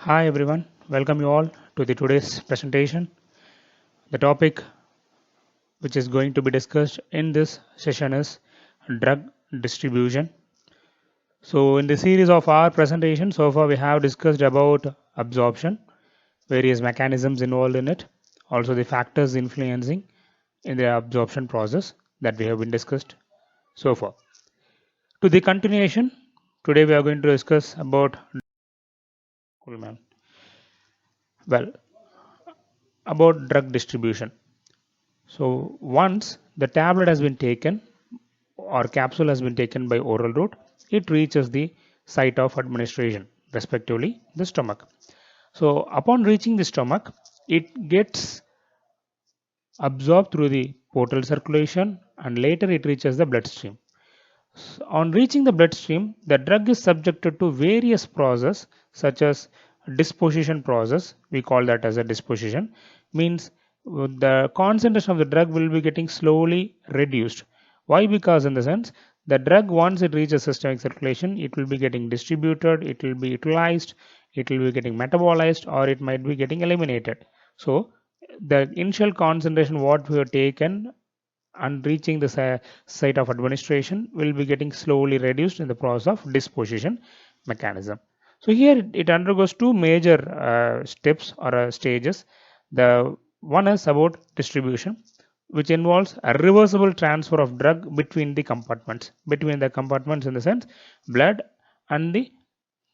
Hi everyone, welcome you all to the today's presentation. The topic which is going to be discussed in this session is drug distribution. So in the series of our presentation so far we have discussed about absorption, various mechanisms involved in it, also the factors influencing in the absorption process that we have been discussed so far. To the continuation, today we are going to discuss about well about drug distribution. So once the tablet has been taken or capsule has been taken by oral route, it reaches the site of administration, respectively the stomach. So upon reaching the stomach, it gets absorbed through the portal circulation and later it reaches the bloodstream. On reaching the bloodstream, the drug is subjected to various processes such as disposition process. We call that as a disposition. Means the concentration of the drug will be getting slowly reduced. Why? Because in the sense the drug once it reaches systemic circulation, it will be getting distributed, it will be utilized, it will be getting metabolized, or it might be getting eliminated. So the initial concentration what we have taken and reaching the site of administration will be getting slowly reduced in the process of disposition mechanism. So here it undergoes two major steps or stages. The one is about distribution, which involves a reversible transfer of drug between the compartments in the sense blood and the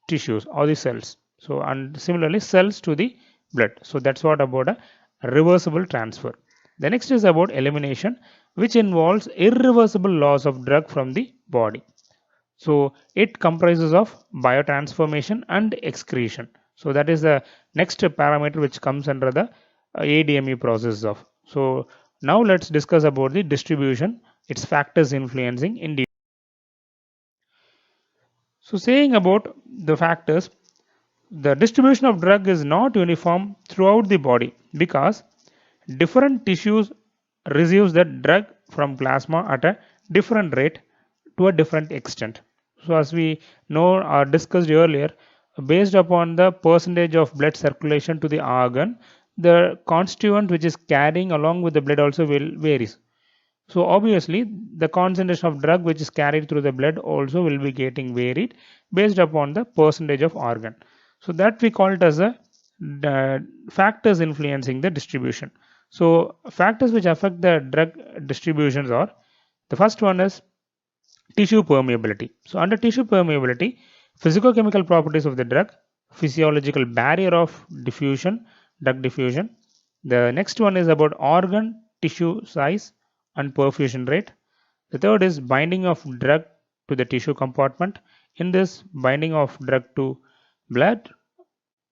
tissues or the cells. So and similarly cells to the blood. So that's what about a reversible transfer. The next is about elimination, which involves irreversible loss of drug from the body. So it comprises of biotransformation and excretion. So that is the next parameter which comes under the ADME process of. So now let's discuss about the distribution, its factors influencing in detail. So saying about the factors, the distribution of drug is not uniform throughout the body because different tissues receives the drug from plasma at a different rate to a different extent. So as we know or discussed earlier, based upon the percentage of blood circulation to the organ, the constituent which is carrying along with the blood also will varies. So obviously the concentration of drug which is carried through the blood also will be getting varied based upon the percentage of organ. So that we call it as the factors influencing the distribution. So factors which affect the drug distributions are, the first one is tissue permeability. So under tissue permeability, physicochemical properties of the drug, physiological barrier of diffusion, drug diffusion. The next one is about organ tissue size and perfusion rate. The third is binding of drug to the tissue compartment. In this, binding of drug to blood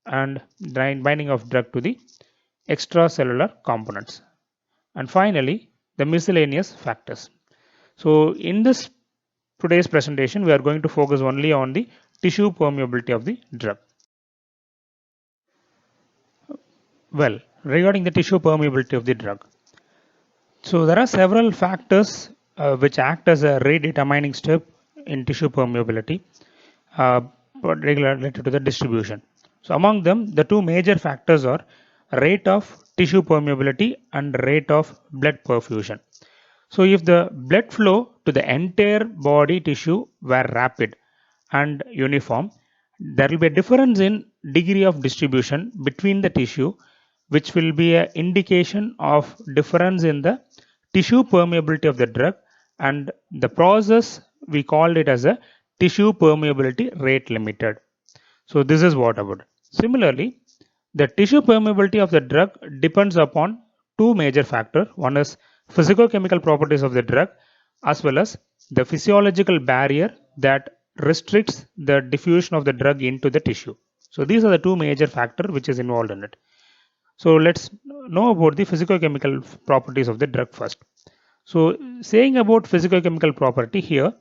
and binding of drug to the extracellular components. And finally, the miscellaneous factors. So in this today's presentation, we are going to focus only on the tissue permeability of the drug. Well, regarding the tissue permeability of the drug, so there are several factors which act as a rate determining step in tissue permeability, uh, related to the distribution. So among them, the two major factors are rate of tissue permeability and rate of blood perfusion. So if the blood flow to the entire body tissue were rapid and uniform, there will be a difference in degree of distribution between the tissue, which will be an indication of difference in the tissue permeability of the drug, and the process we called it as a tissue permeability rate limited. So this is what about it. Similarly, the tissue permeability of the drug depends upon two major factors. One is physicochemical properties of the drug as well as the physiological barrier that restricts the diffusion of the drug into the tissue. So these are the two major factors which is involved in it. So let's know about the physicochemical properties of the drug first. So saying about physicochemical property here,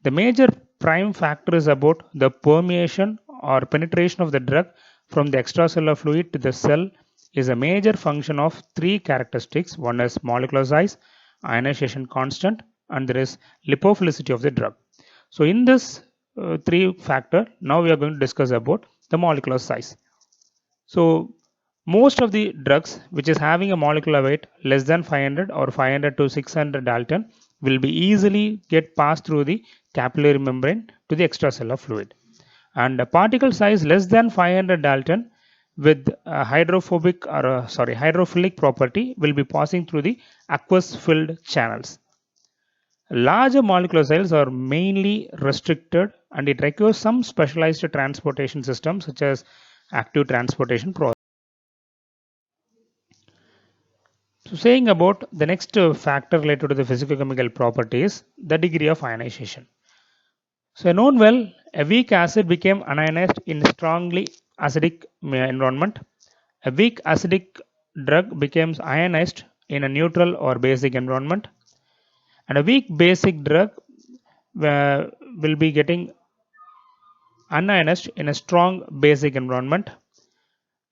the major prime factor is about the permeation or penetration of the drug from the extracellular fluid to the cell is a major function of three characteristics. One is molecular size, ionization constant, and there is lipophilicity of the drug. So in this three factor, now we are going to discuss about the molecular size. So most of the drugs which is having a molecular weight less than 500 or 500 to 600 Dalton will be easily get passed through the capillary membrane to the extracellular fluid. And a particle size less than 500 Dalton with hydrophilic property will be passing through the aqueous filled channels. Larger molecular size are mainly restricted and it requires some specialized transportation systems such as active transportation process. So saying about the next factor related to the physicochemical properties, the degree of ionization. So known well, a weak acid became ionized in strongly acidic environment. A weak acidic drug becomes ionized in a neutral or basic environment. And a weak basic drug will be getting unionized in a strong basic environment.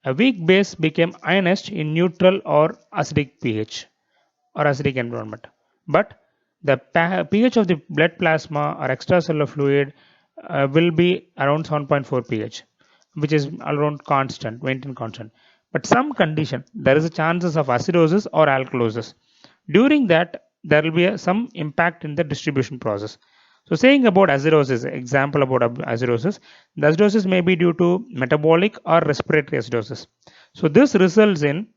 A weak base became ionized in neutral or acidic pH or acidic environment. But the pH of the blood plasma or extracellular fluid will be around 7.4 pH, which is around constant, maintained constant. But some condition, there is a chances of acidosis or alkalosis. During that, there will be some impact in the distribution process. So saying about acidosis, example about acidosis, the acidosis may be due to metabolic or respiratory acidosis. So this results in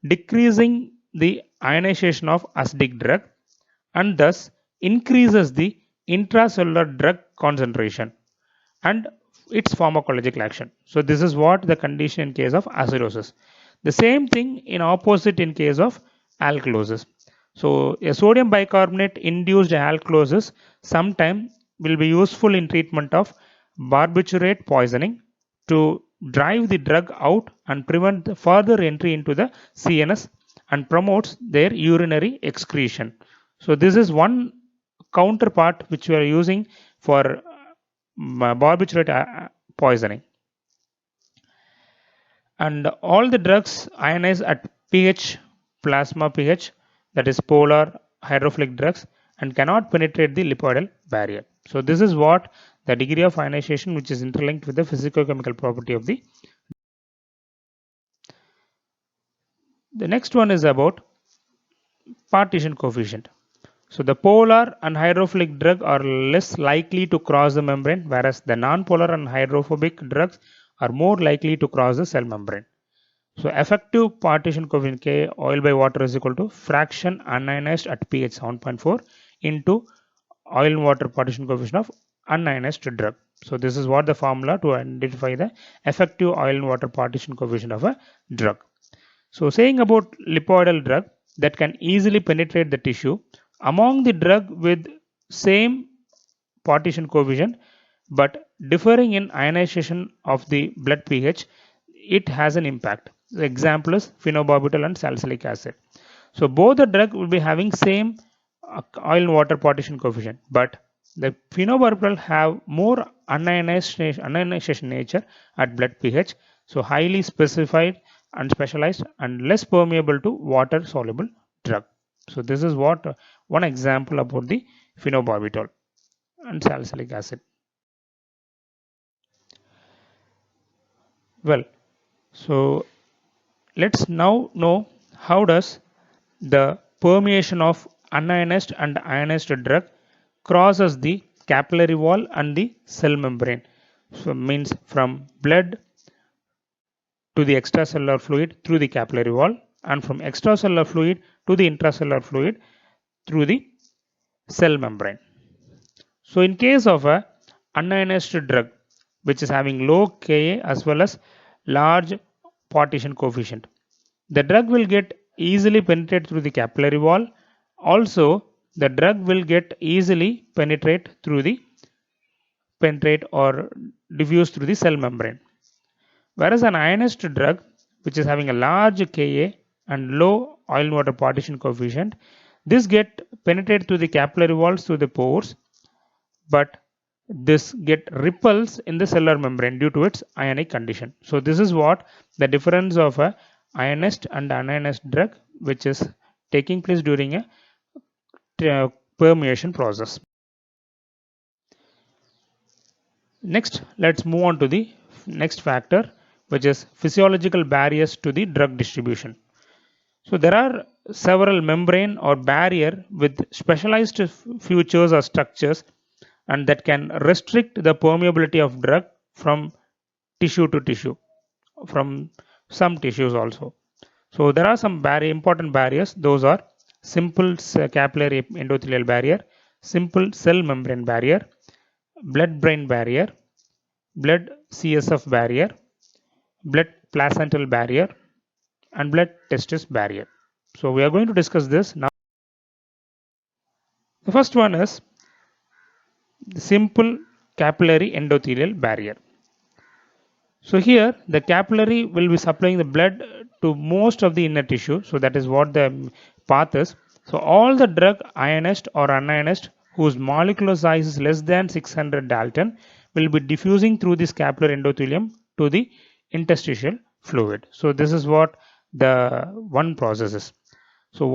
decreasing the ionization of acidic drug and thus increases the intracellular drug concentration and its pharmacological action. So this is what the condition in case of acidosis. The same thing in opposite in case of alkalosis. So a sodium bicarbonate induced alkalosis sometime will be useful in treatment of barbiturate poisoning to drive the drug out and prevent the further entry into the CNS and promotes their urinary excretion. So this is one counterpart which we are using for barbiturate poisoning. And all the drugs ionize at pH, plasma pH, that is polar hydrophilic drugs, and cannot penetrate the lipoidal barrier. So this is what the degree of ionization which is interlinked with the physicochemical property of the. The next one is about partition coefficient. So the polar and hydrophilic drug are less likely to cross the membrane, whereas the non-polar and hydrophobic drugs are more likely to cross the cell membrane. So effective partition coefficient K oil by water is equal to fraction unionized at pH 7.4 into oil and water partition coefficient of unionized drug. So this is what the formula to identify the effective oil and water partition coefficient of a drug. So saying about lipoidal drug that can easily penetrate the tissue, among the drug with same partition coefficient but differing in ionization of the blood pH, it has an impact. The example is phenobarbital and salicylic acid. So both the drug will be having same oil and water partition coefficient, but the phenobarbital have more unionization nature at blood pH, so highly specified and specialized and less permeable to water soluble drug. So this is what one example about the phenobarbital and salicylic acid. Well, so let's now know how does the permeation of unionized and ionized drug crosses the capillary wall and the cell membrane. So means from blood to the extracellular fluid through the capillary wall and from extracellular fluid to the intracellular fluid through the cell membrane. So in case of a unionized drug which is having low Ka as well as large partition coefficient, the drug will get easily penetrate through the capillary wall. Also the drug will get easily penetrate or diffuse through the cell membrane. Whereas an ionized drug which is having a large Ka and low oil and water partition coefficient, this get penetrate through the capillary walls through the pores, but this get repulse in the cellular membrane due to its ionic condition. So this is what the difference of a ionized and unionized drug which is taking place during a permeation process. Next, let's move on to the next factor which is physiological barriers to the drug distribution. So there are several membrane or barrier with specialized features or structures and that can restrict the permeability of drug from tissue to tissue, from some tissues also. So there are some important barriers. Those are simple capillary endothelial barrier, simple cell membrane barrier, blood-brain barrier, blood CSF barrier, blood placental barrier, and blood testis barrier. So we are going to discuss this now. The first one is the simple capillary endothelial barrier. So here the capillary will be supplying the blood to most of the inner tissue. So that is what the path is. So all the drug ionized or unionized whose molecular size is less than 600 Dalton will be diffusing through this capillary endothelium to the interstitial fluid. So this is what the one process is. So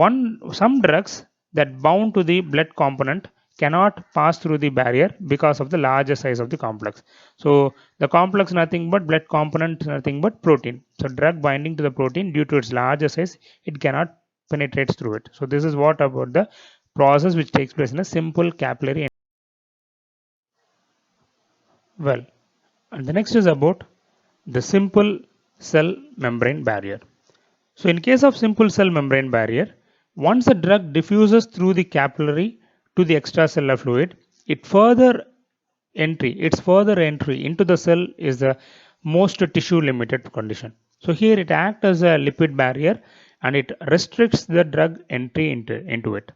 some drugs that bound to the blood component cannot pass through the barrier because of the larger size of the complex. So the complex nothing but blood component nothing but protein. So drug binding to the protein due to its larger size it cannot penetrate through it. So this is what about the process which takes place in a simple capillary. Well, and the next is about the simple cell membrane barrier. So in case of simple cell membrane barrier, once a drug diffuses through the capillary to the extracellular fluid, its further entry into the cell is the most tissue limited condition. So here it acts as a lipid barrier and it restricts the drug entry into it.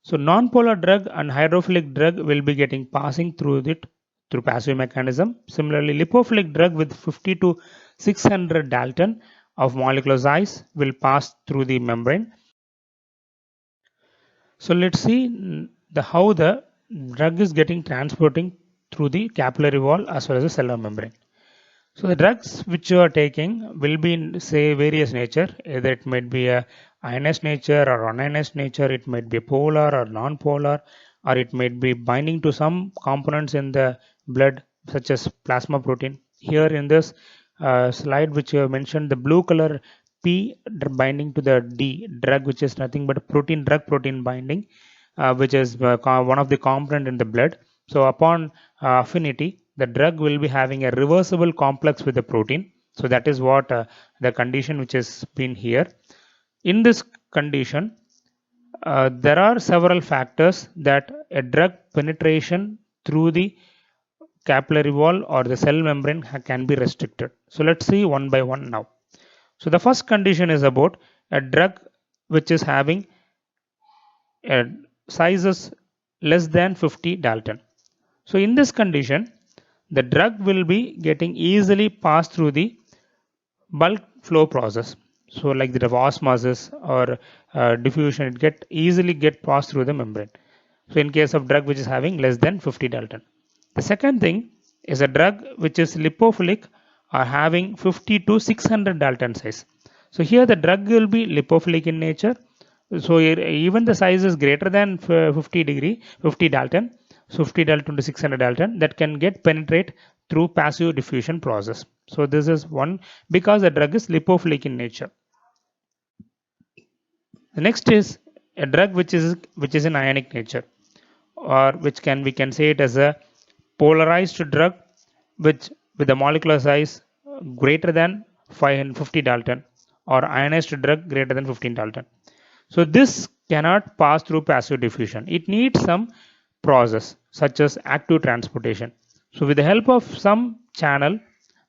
So non-polar drug and hydrophilic drug will be getting passing through it through passive mechanism. Similarly, lipophilic drug with 50 to 600 Dalton of molecular size will pass through the membrane. So let's see how the drug is getting transporting through the capillary wall as well as the cellular membrane. So the drugs which you are taking will be in say various nature, either it might be a ionized nature or unionized nature, it might be polar or non-polar, or it might be binding to some components in the blood such as plasma protein. Here in this slide which you have mentioned, the blue color P binding to the D drug, which is nothing but drug protein binding, which is one of the component in the blood. So upon affinity, the drug will be having a reversible complex with the protein. So that is what the condition which has been here. In this condition, there are several factors that a drug penetration through the capillary wall or the cell membrane can be restricted. So let's see one by one now. So the first condition is about a drug which is having a sizes less than 50 Dalton. So in this condition, the drug will be getting easily passed through the bulk flow process. So like the osmosis or diffusion, it easily get passed through the membrane. So in case of drug which is having less than 50 Dalton. The second thing is a drug which is lipophilic or having 50 to 600 Dalton size. So here the drug will be lipophilic in nature. So even the size is greater than 50 Dalton. So 50 Dalton to 600 Dalton that can get penetrate through passive diffusion process. So this is one because the drug is lipophilic in nature. The next is a drug which is in ionic nature, or we can say it as a polarized drug with the molecular size greater than 550 Dalton or ionized drug greater than 15 Dalton. So this cannot pass through passive diffusion. It needs some process such as active transportation. So with the help of some channel,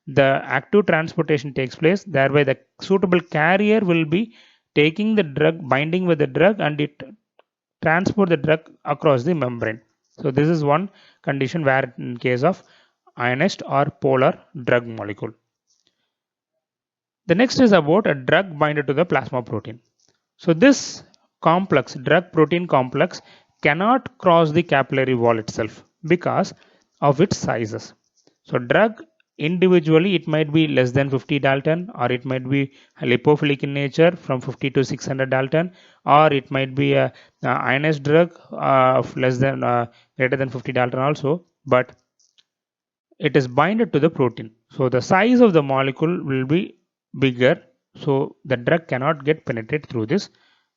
the active transportation takes place. Thereby the suitable carrier will be taking the drug, binding with the drug, and it transport the drug across the membrane. So this is one condition where in case of ionized or polar drug molecule. The next is about a drug binder to the plasma protein. So this complex, drug protein complex, cannot cross the capillary wall itself because of its sizes. So drug individually it might be less than 50 Dalton, or it might be lipophilic in nature from 50 to 600 Dalton, or it might be a ionized drug of less than greater than 50 Dalton also. But it is binded to the protein. So the size of the molecule will be bigger, so the drug cannot get penetrate through this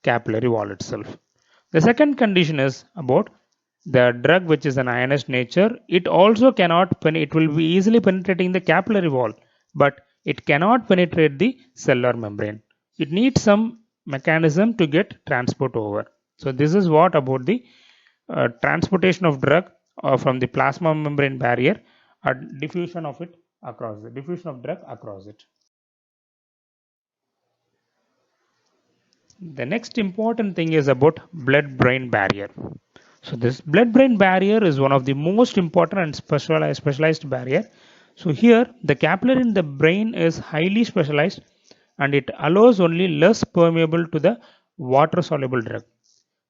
capillary wall itself. The second condition is about the drug which is an ionized nature. It also cannot it will be easily penetrating the capillary wall, but it cannot penetrate the cellular membrane. It needs some mechanism to get transport over. So this is what about the transportation of drug from the plasma membrane barrier or diffusion of it across the diffusion of drug across it. The next important thing is about blood-brain barrier. So this blood-brain barrier is one of the most important and specialized barrier. So here the capillary in the brain is highly specialized and it allows only less permeable to the water-soluble drug.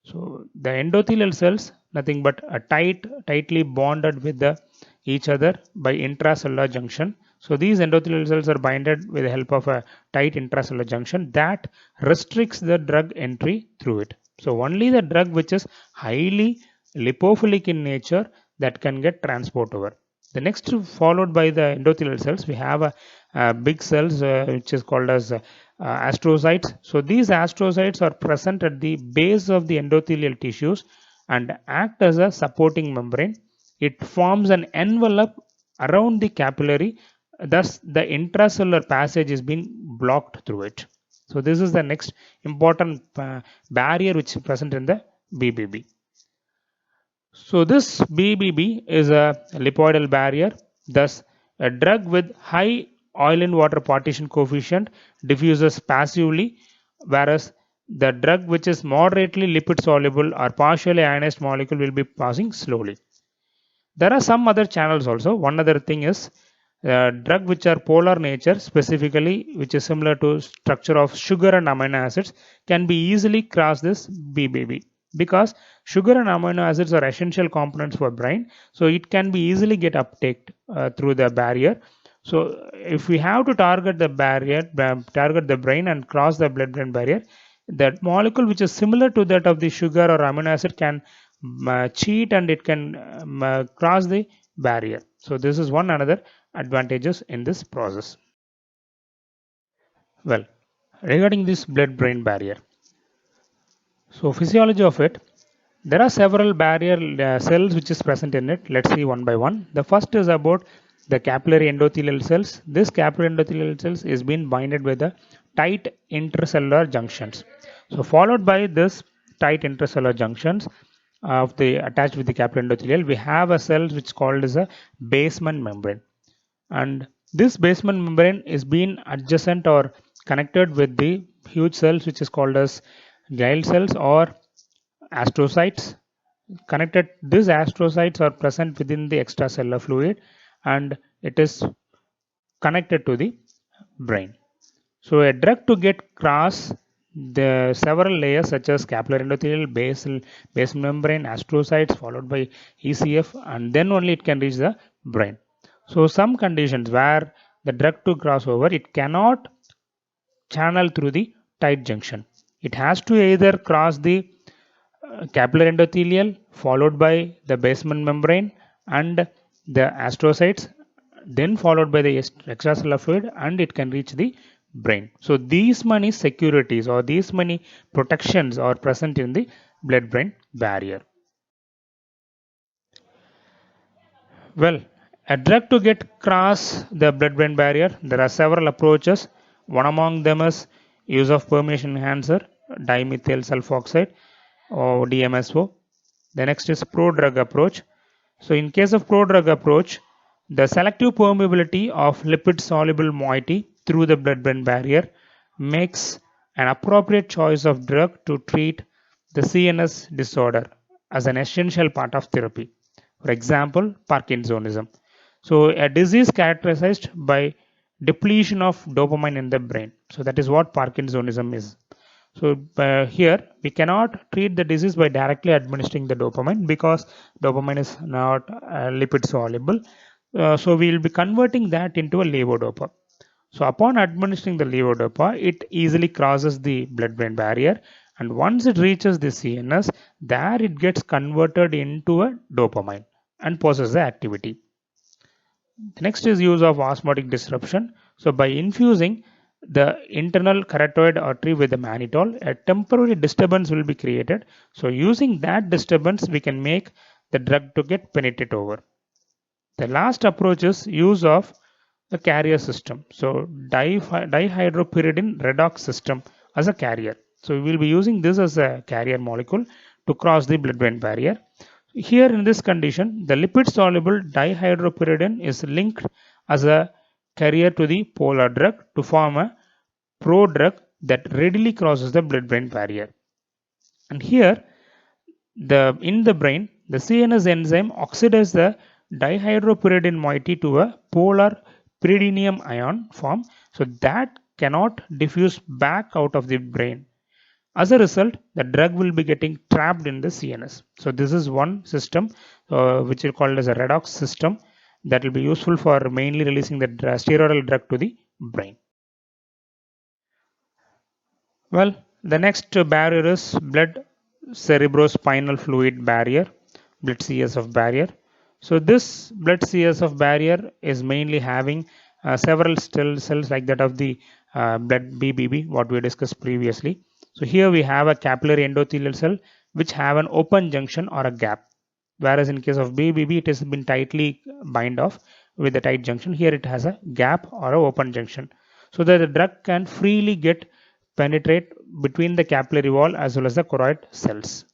So the endothelial cells nothing but a tightly bonded with each other by intracellular junction. So these endothelial cells are binded with the help of a tight intracellular junction that restricts the drug entry through it. So only the drug which is highly lipophilic in nature that can get transport over. The next followed by the endothelial cells, we have a big cells which is called as astrocytes. So these astrocytes are present at the base of the endothelial tissues and act as a supporting membrane. It forms an envelope around the capillary, thus the intracellular passage is being blocked through it. So this is the next important barrier which is present in the BBB. So this BBB is a lipoidal barrier, thus a drug with high oil and water partition coefficient diffuses passively, whereas the drug which is moderately lipid soluble or partially ionized molecule will be passing slowly. There are some other channels also. One other thing is drug which are polar nature, specifically which is similar to structure of sugar and amino acids, can be easily cross this BBB because sugar and amino acids are essential components for brain, so it can be easily get uptake through the barrier. So if we have to target the barrier, target the brain and cross the blood-brain barrier, that molecule which is similar to that of the sugar or amino acid can cheat and it can cross the barrier. So this is one another advantages in this process. Well, regarding this blood-brain barrier, so physiology of it, there are several barrier cells which is present in it. Let's see one by one. The first is about the capillary endothelial cells. This capillary endothelial cells is being binded with the tight intracellular junctions. So followed by this tight intracellular junctions of the attached with the capillary endothelial, we have a cell which is called as a basement membrane. And this basement membrane is being adjacent or connected with the huge cells which is called as glial cells or astrocytes. Connected, these astrocytes are present within the extracellular fluid and it is connected to the brain. So a drug to get cross the several layers such as capillary endothelial, basal membrane, astrocytes followed by ECF, and then only it can reach the brain. So some conditions where the drug to cross over, it cannot channel through the tight junction. It has to either cross the capillary endothelial followed by the basement membrane and the astrocytes, then followed by the extracellular fluid, and it can reach the brain. So these many securities or these many protections are present in the blood-brain barrier. Well, a drug to get cross the blood-brain barrier, there are several approaches. One among them is use of permeation enhancer, dimethyl sulfoxide or DMSO. The next is pro-drug approach. So in case of pro-drug approach, the selective permeability of lipid-soluble moiety through the blood-brain barrier makes an appropriate choice of drug to treat the CNS disorder as an essential part of therapy. For example, Parkinsonism. So a disease characterized by depletion of dopamine in the brain. So that is what Parkinsonism is. So here we cannot treat the disease by directly administering the dopamine because dopamine is not lipid soluble. So we will be converting that into a levodopa. So upon administering the levodopa, it easily crosses the blood-brain barrier, and once it reaches the CNS, there it gets converted into a dopamine and possesses the activity. The next is use of osmotic disruption. So by infusing the internal carotid artery with the mannitol, a temporary disturbance will be created. So using that disturbance, we can make the drug to get penetrate over. The last approach is use of the carrier system. So dihydropyridine redox system as a carrier. So we will be using this as a carrier molecule to cross the blood-brain barrier. Here in this condition, the lipid-soluble dihydropyridine is linked as a carrier to the polar drug to form a prodrug that readily crosses the blood-brain barrier. And here, in the brain, the CNS enzyme oxidizes the dihydropyridine moiety to a polar pyridinium ion form, so that cannot diffuse back out of the brain. As a result, the drug will be getting trapped in the CNS. So this is one system which is called as a redox system that will be useful for mainly releasing the steroidal drug to the brain. Well, the next barrier is blood cerebrospinal fluid barrier, blood CSF barrier. So this blood CSF barrier is mainly having several cells like that of the blood BBB, what we discussed previously. So here we have a capillary endothelial cell which have an open junction or a gap, whereas in case of BBB it has been tightly bind off with the tight junction. Here it has a gap or an open junction, so that the drug can freely get penetrate between the capillary wall as well as the choroid cells.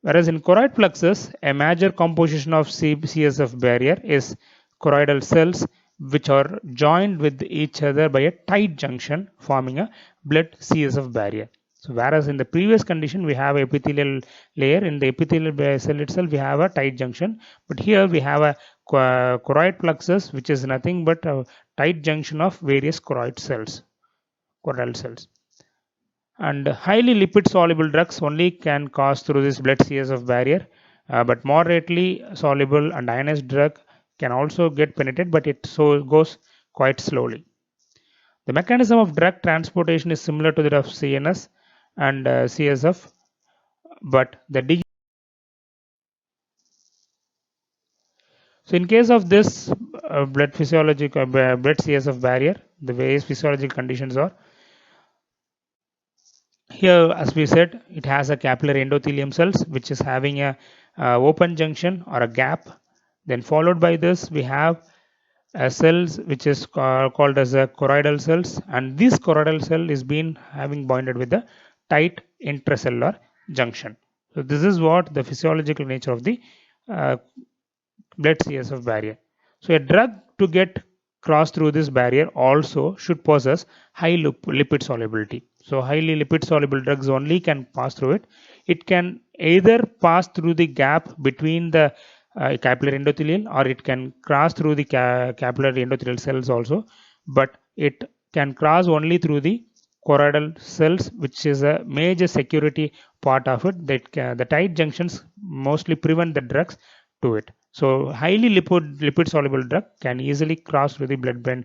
Whereas in choroid plexus, a major composition of CSF barrier is choroidal cells which are joined with each other by a tight junction forming a blood CSF barrier. So whereas in the previous condition we have epithelial layer, in the epithelial cell itself we have a tight junction, but here we have a choroid plexus which is nothing but a tight junction of various choroid cells, choroidal cells. And highly lipid soluble drugs only can pass through this blood CSF barrier, but moderately soluble and ionized drug can also get penetrated, but it goes quite slowly. The mechanism of drug transportation is similar to that of CNS and CSF, but so in case of this blood CSF barrier, the various physiological conditions are here. As we said, it has a capillary endothelium cells which is having a open junction or a gap. Then followed by this we have cells which is called as a choroidal cells, and this choroidal cell is being having bonded with the tight intracellular junction. So this is what the physiological nature of the blood CSF barrier. So a drug to get cross through this barrier also should possess high lipid solubility. So highly lipid soluble drugs only can pass through it. It can either pass through the gap between the capillary endothelial, or it can cross through the capillary endothelial cells also, but it can cross only through the choroidal cells, which is a major security part of it. That the tight junctions mostly prevent the drugs to it. So highly lipid soluble drug can easily cross through the blood-brain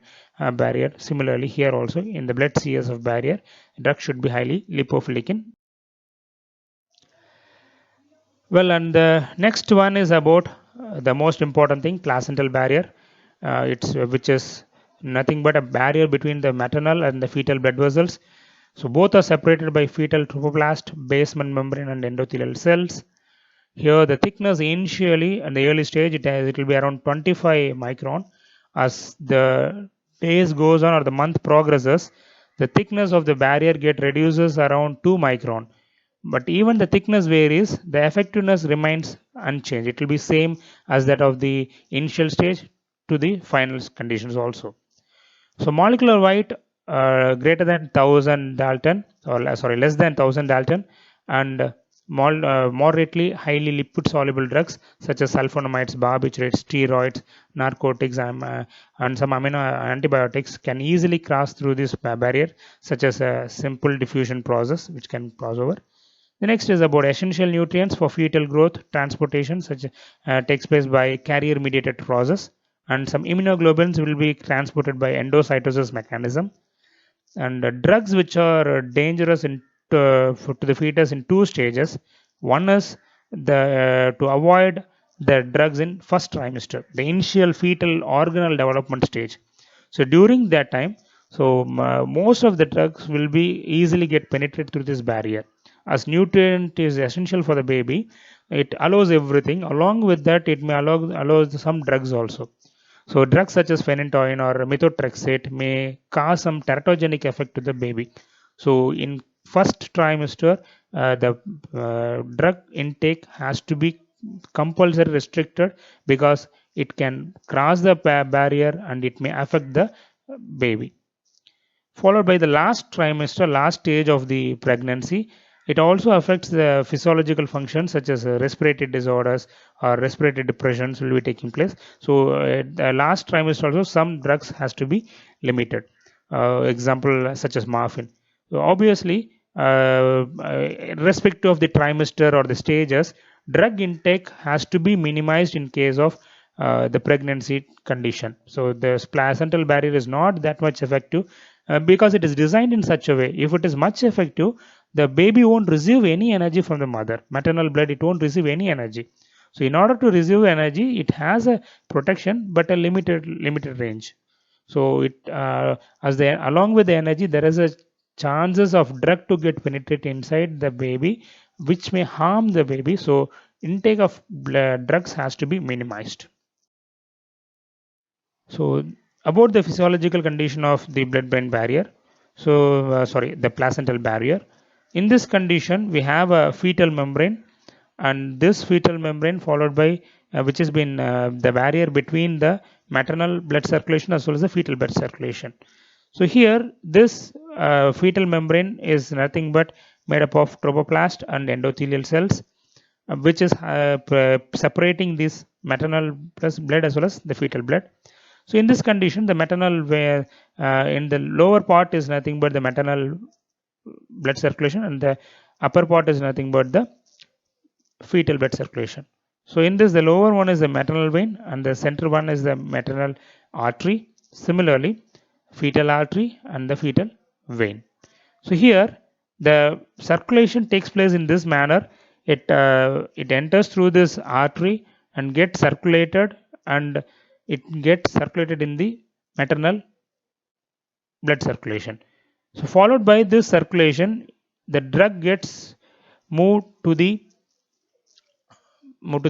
barrier. Similarly, here also in the blood CSF barrier, drug should be highly lipophilic in. Well, and the next one is about the most important thing, placental barrier. Which is nothing but a barrier between the maternal and the fetal blood vessels. So both are separated by fetal trophoblast, basement membrane, and endothelial cells. Here the thickness initially in the early stage it will be around 25 micron. As the days goes on or the month progresses, the thickness of the barrier reduces around 2 micron. But even the thickness varies, the effectiveness remains unchanged. It will be same as that of the initial stage to the final conditions also. So molecular weight greater than 1000 Dalton, or sorry, less than 1000 Dalton, and moderately highly lipid soluble drugs such as sulfonamides, barbiturates, steroids, narcotics, and some antibiotics can easily cross through this barrier, such as a simple diffusion process which can cross over. The next is about essential nutrients for fetal growth transportation, such takes place by carrier mediated process, and some immunoglobulins will be transported by endocytosis mechanism. And drugs which are dangerous to the fetus in two stages. One is to avoid the drugs in first trimester, the initial fetal organelle development stage. So during that time, so most of the drugs will be easily get penetrated through this barrier. As nutrient is essential for the baby, it allows everything. Along with that, it may allow some drugs also. So drugs such as phenytoin or methotrexate may cause some teratogenic effect to the baby. So in first trimester, the drug intake has to be compulsory restricted because it can cross the barrier and it may affect the baby. Followed by the last trimester, last stage of the pregnancy, it also affects the physiological functions such as respiratory disorders or respiratory depressions will be taking place. So the last trimester also some drugs has to be limited. Example such as morphine. So obviously, irrespective of the trimester or the stages, drug intake has to be minimized in case of the pregnancy condition. So the placental barrier is not that much effective because it is designed in such a way. If it is much effective, the baby won't receive any energy from the mother. Maternal blood, it won't receive any energy. So in order to receive energy, it has a protection but a limited range. So it as the along with the energy, there is a chances of drug to get penetrate inside the baby, which may harm the baby. So intake of drugs has to be minimized. So about the physiological condition of the blood-brain barrier. So sorry, the placental barrier. In this condition, we have a fetal membrane, and this fetal membrane followed by which has been the barrier between the maternal blood circulation as well as the fetal blood circulation. So here, this fetal membrane is nothing but made up of trophoblast and endothelial cells, which is separating this maternal blood as well as the fetal blood. So in this condition, the maternal where in the lower part is nothing but the maternal blood circulation, and the upper part is nothing but the fetal blood circulation. So in this, the lower one is the maternal vein, and the center one is the maternal artery. Similarly, fetal artery and the fetal vein. So here, the circulation takes place in this manner. It enters through this artery and gets circulated, and it gets circulated in the maternal blood circulation. So followed by this circulation, the drug gets moved to the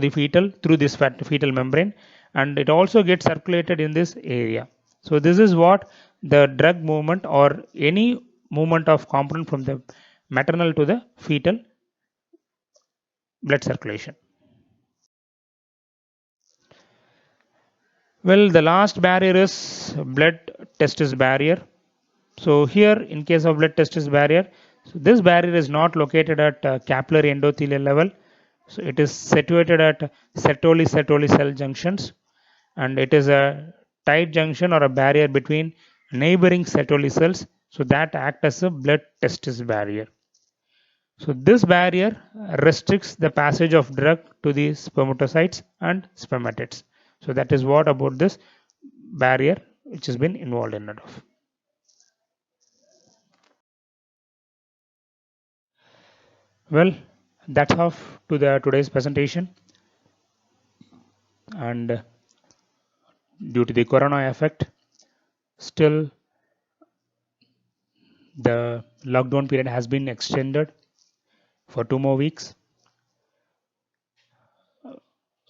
fetal through this fetal membrane, and it also gets circulated in this area. So this is what the drug movement or any movement of component from the maternal to the fetal blood circulation. Well, the last barrier is blood testis barrier. So here, in case of blood testis barrier, so this barrier is not located at capillary endothelial level. So it is situated at Sertoli cell junctions, and it is a tight junction or a barrier between neighboring Sertoli cells. So that act as a blood testis barrier. So this barrier restricts the passage of drug to the spermatocytes and spermatids. So that is what about this barrier which has been involved in it. Well, that's off to the today's presentation, and due to the corona effect, still the lockdown period has been extended for 2 more weeks.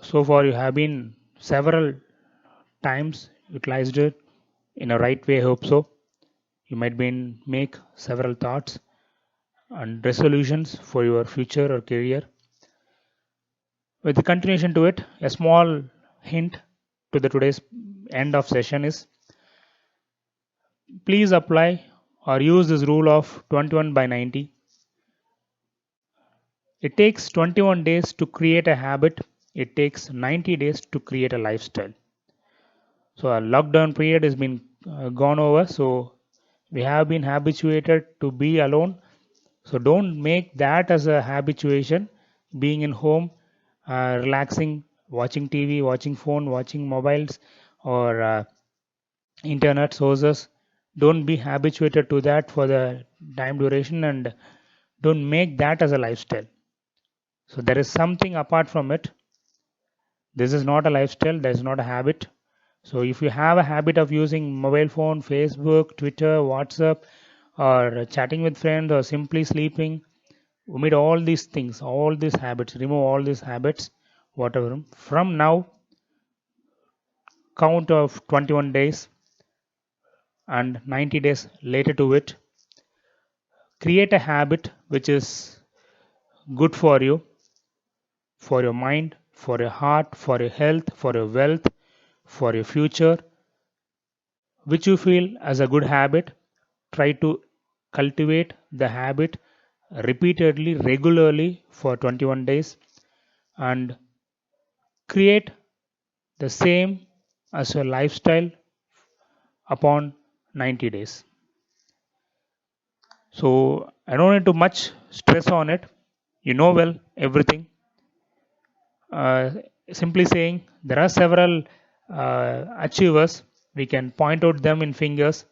So far, you have been several times utilized it in a right way. I hope so. You might be make several thoughts and resolutions for your future or career. With the continuation to it, a small hint to the today's end of session is please apply or use this rule of 21 by 90. It takes 21 days to create a habit. It takes 90 days to create a lifestyle. So a lockdown period has been gone over. So we have been habituated to be alone. So don't make that as a habituation. Being in home, relaxing, watching TV, watching phone, watching mobiles, or internet sources. Don't be habituated to that for the time duration, and don't make that as a lifestyle. So there is something apart from it. This is not a lifestyle, that is not a habit. So if you have a habit of using mobile phone, Facebook, Twitter, WhatsApp, or chatting with friends, or simply sleeping, omit all these things, all these habits, remove all these habits, whatever. From now, count of 21 days and 90 days later to it, create a habit which is good for your mind, for your heart, for your health, for your wealth, for your future, which you feel as a good habit. Try to cultivate the habit repeatedly, regularly for 21 days and create the same as a lifestyle upon 90 days. So I don't need too much stress on it. You know well everything. Uh, Simply saying there are several achievers. We can point out them in fingers.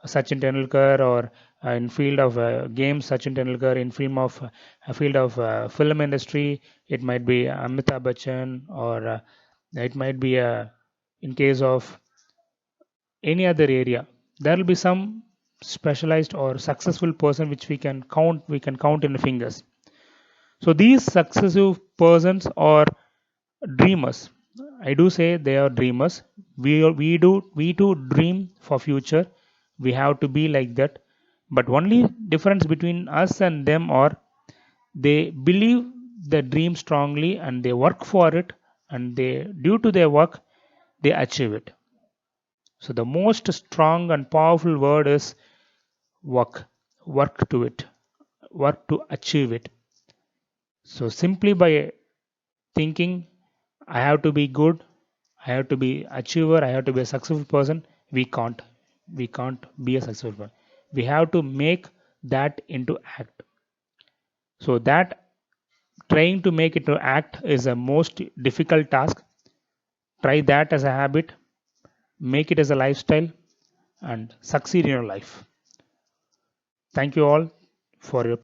Sachin Tendulkar, or in field of games, Sachin Tendulkar. In field of film industry, it might be Amitabh Bachchan, or it might be in case of any other area. There will be some specialized or successful person which we can count in the fingers. So these successive persons are dreamers. I do say they are dreamers. We do dream for future. We have to be like that. But only difference between us and them are they believe the dream strongly and they work for it, and they due to their work they achieve it. So the most strong and powerful word is work. Work to it. Work to achieve it. So simply by thinking I have to be good, I have to be achiever, I have to be a successful person, we can't. We can't be a successful person. We have to make that into act. So that trying to make it to act is a most difficult task. Try that as a habit, make it as a lifestyle, and succeed in your life. Thank you all for your